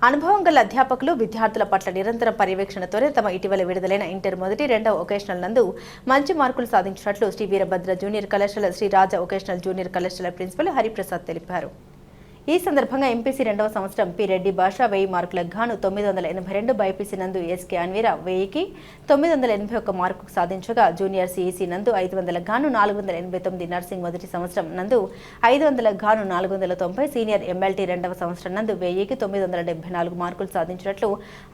అనుభవం గల అధ్యాపకులు విద్యార్థుల పట్ల నిరంతర పర్యవేక్షణతోనే తమ ఇటీవల విడుదలైన ఇంటర్ మొదటి రెండవ ఒకేషనల్ నందు మంచి మార్కులు సాధించినట్లు శ్రీ వీరభద్ర జూనియర్ కళాశాల శ్రీ రాజా ఒకేషనల్ జూనియర్ కళాశాల ప్రిన్సిపల్ హరిప్రసాద్ తెలిపారు. ఈ సందర్భంగా ఎంపీసీ రెండవ సంవత్సరం పి రెడ్డి భాష 1000 మార్కులకు గాను 982, బైపీసీ నందు ఎస్కే అన్వీర 1000కి 981 మార్కులు సాధించగా జూనియర్ సిఈసీ నందు 500లకు గాను 489, నర్సింగ్ మొదటి సంవత్సరం నందు 500లకు గాను 490, సీనియర్ ఎంఎల్టీ రెండవ సంవత్సరం నందు 1000కి 974 మార్కులు సాధించినట్లు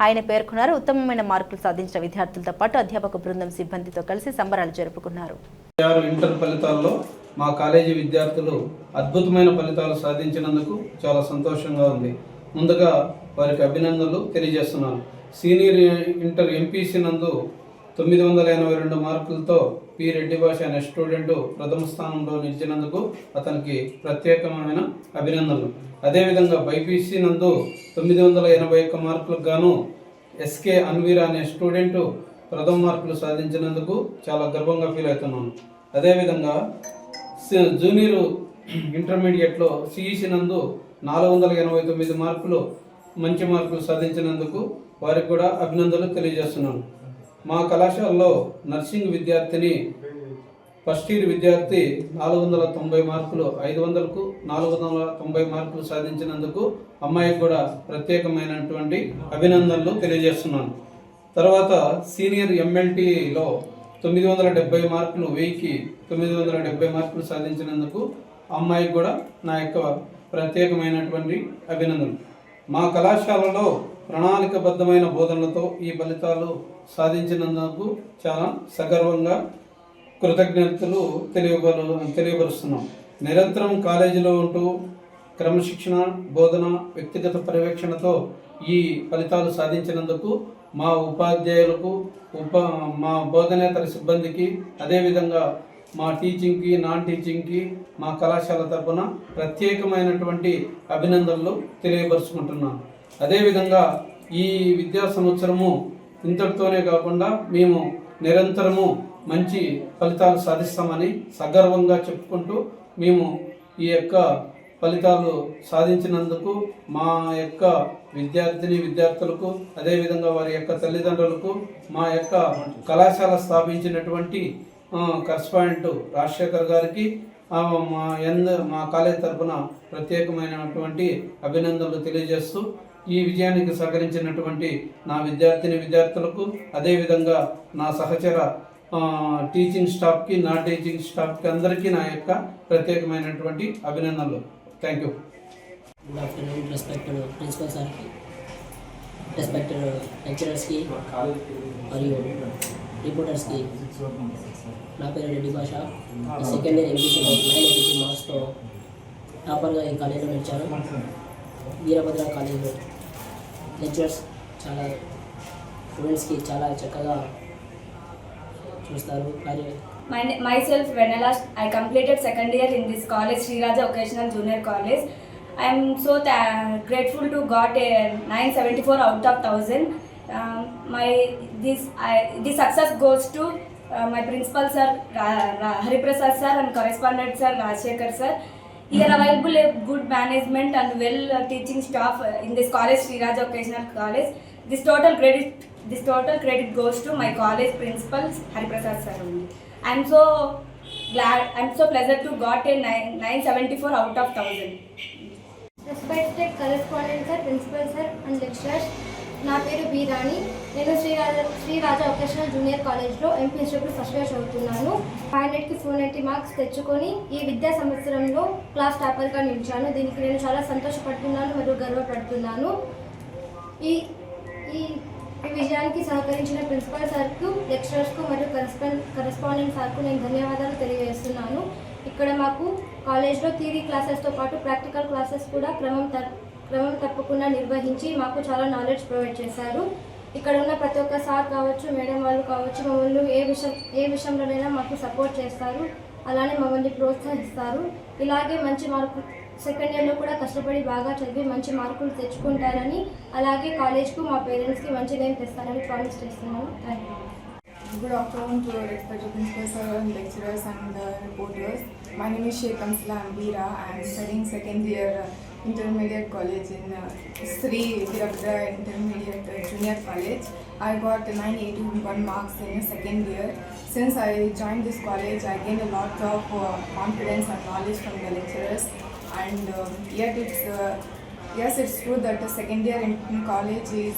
ఆయన పేర్కొన్నారు. ఉత్తమమైన మార్కులు సాధించిన విద్యార్థులతో పాటు అధ్యాపక బృందం సిబ్బందితో కలిసి సంబరాలు జరుపుకున్నారు. ఇంటర్ ఫలితాల్లో మా కాలేజీ విద్యార్థులు అద్భుతమైన ఫలితాలు సాధించినందుకు చాలా సంతోషంగా ఉంది. ముందుగా వారికి అభినందనలు తెలియజేస్తున్నాను. సీనియర్ ఇంటర్ ఎంపీసీ నందు 982 మార్కులతో పి రెడ్డి భాష అనే స్టూడెంట్ ప్రథమ స్థానంలో నిలిచినందుకు అతనికి ప్రత్యేకమైన అభినందనలు. అదేవిధంగా బైపీసీ నందు 981 మార్కులకు గాను ఎస్కే అన్వీరా అనే స్టూడెంట్ ప్రథమ మార్కులు సాధించినందుకు చాలా గర్వంగా ఫీల్ అవుతున్నాను. అదేవిధంగా జూనియర్ ఇంటర్మీడియట్లో సిఈసి నందు 489 మార్కులు మంచి మార్కులు సాధించినందుకు వారికి కూడా అభినందనలు తెలియజేస్తున్నాను. మా కళాశాలలో నర్సింగ్ విద్యార్థిని ఫస్ట్ ఇయర్ విద్యార్థి 490 మార్కులు 500కు 490 మార్కులు సాధించినందుకు అమ్మాయికి కూడా ప్రత్యేకమైనటువంటి అభినందనలు తెలియజేస్తున్నాను. తర్వాత సీనియర్ ఎంఎల్టీలో 970 మార్కులు 1000కి 970 మార్కులు సాధించినందుకు అమ్మాయికి కూడా నా యొక్క ప్రత్యేకమైనటువంటి అభినందనలు. మా కళాశాలలో ప్రణాళికబద్ధమైన బోధనలతో ఈ ఫలితాలు సాధించినందుకు చాలా సగర్వంగా కృతజ్ఞతలు తెలియపరుస్తున్నాం. నిరంతరం కాలేజీలో ఉంటూ క్రమశిక్షణ, బోధన, వ్యక్తిగత పర్యవేక్షణతో ఈ ఫలితాలు సాధించినందుకు మా ఉపాధ్యాయులకు, మా బోధనేతర సిబ్బందికి, అదేవిధంగా మా టీచింగ్కి, నాన్ టీచింగ్కి మా కళాశాల తరఫున ప్రత్యేకమైనటువంటి అభినందనలు తెలియపరుచుకుంటున్నాను. అదేవిధంగా ఈ విద్యా సంవత్సరము ఇంతటితోనే కాకుండా మేము నిరంతరము మంచి ఫలితాలు సాధిస్తామని సగర్వంగా చెప్పుకుంటూ మేము ఈ యొక్క ఫలితాలు సాధించినందుకు మా యొక్క విద్యార్థులకు, అదేవిధంగా వారి యొక్క తల్లిదండ్రులకు, మా యొక్క కళాశాల స్థాపించినటువంటి కరస్పాండెంట్ రాజశేఖర్ గారికి మా కాలేజీ తరఫున ప్రత్యేకమైనటువంటి అభినందనలు తెలియజేస్తూ ఈ విజయానికి సహకరించినటువంటి నా విద్యార్థులకు, అదేవిధంగా నా సహచర టీచింగ్ స్టాఫ్కి, నా టీచింగ్ స్టాఫ్కి అందరికీ నా యొక్క ప్రత్యేకమైనటువంటి అభినందనలు. Thank you. Good afternoon respected principal సార్కి, రెస్పెక్టెడ్ లెక్చరర్స్కి మరియు రిపోర్టర్స్కి. నా పేరు రెడ్డి భాష. సెకండ్ ఇయర్ ఎంపీసీలో 982 మార్క్స్తో టాపర్గా ఈ కాలేజీలో నిలిచాను. వీరభద్ర కాలేజీలో లెక్చరర్స్ చాలా స్టూడెంట్స్కి చాలా చక్కగా చూస్తారు. Myself Venala, I completed second year in this college, Sri Raja Occasional Junior College. I am so grateful to got a 974 out of 1000. This success goes to my principal sir Hariprasad sir and correspondent sir Rajshekhar sir. Here available a good management and well teaching staff in this college, Sri Raja Occasional College. This total credit goes to my college principal Hariprasad sir only. I am so glad, I am so pleasant to got a 974 out of 1000. Respected correspondent sir, principal sir and lecturers. నా పేరు B రాణి. నేను శ్రీ రాజా vocational junior కాలేజ్లో MP history first year చదువుతున్నాను. 500కి 490 marks తెచ్చుకొని ఈ విద్యా సంవత్సరంలో class టాపర్గా నిలిచాను. దీనికి నేను చాలా సంతోషపడుతున్నాను మరియు గర్వపడుతున్నాను. ఈ విజయానికి సహకరించిన ప్రిన్సిపల్ సార్కు, లెక్చరర్స్కు మరియు కరెస్పాండెంట్ సార్కు నేను ధన్యవాదాలు తెలియజేస్తున్నాను. ఇక్కడ మాకు కాలేజ్లో థియరీ క్లాసెస్తో పాటు ప్రాక్టికల్ క్లాసెస్ కూడా క్రమం తప్పకుండా నిర్వహించి మాకు చాలా నాలెడ్జ్ ప్రొవైడ్ చేశారు. ఇక్కడ ఉన్న ప్రతి ఒక్క సార్ కావచ్చు, మేడం వాళ్ళు కావచ్చు, మమ్మల్ని ఏ విషయంలోనైనా మాకు సపోర్ట్ చేస్తారు. అలానే మమ్మల్ని ప్రోత్సహిస్తారు. ఇలాగే మంచి మార్కులు సెకండ్ ఇయర్లో కూడా కష్టపడి బాగా చదివి మంచి మార్కులు తెచ్చుకుంటారని, అలాగే కాలేజ్కు మా పేరెంట్స్కి మంచి నేమ్ తెస్తారని ప్రామిస్ చేస్తున్నాను. Thank you. Good afternoon to respected principal sir and lecturers and reporters. My name is Sheikh Amsla Ambira. I am studying second year Intermediate College in Sri Virabhadra Intermediate Junior College. I got 981 marks in the second year. Since I joined this college, I gained a lot of confidence and knowledge from the lecturers. And yet yes, it's true that the second year in college is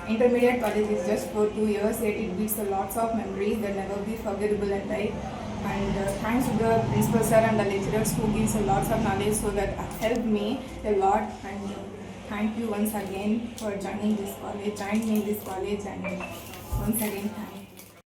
intermediate college is just for 2 years, yet it gives a lots of memories that never be forgettable in life. And thanks to the principal sir and the lecturers who gives a lots of knowledge, so that helped me a lot. And thank you once again for joining me in this college, and once again thank you.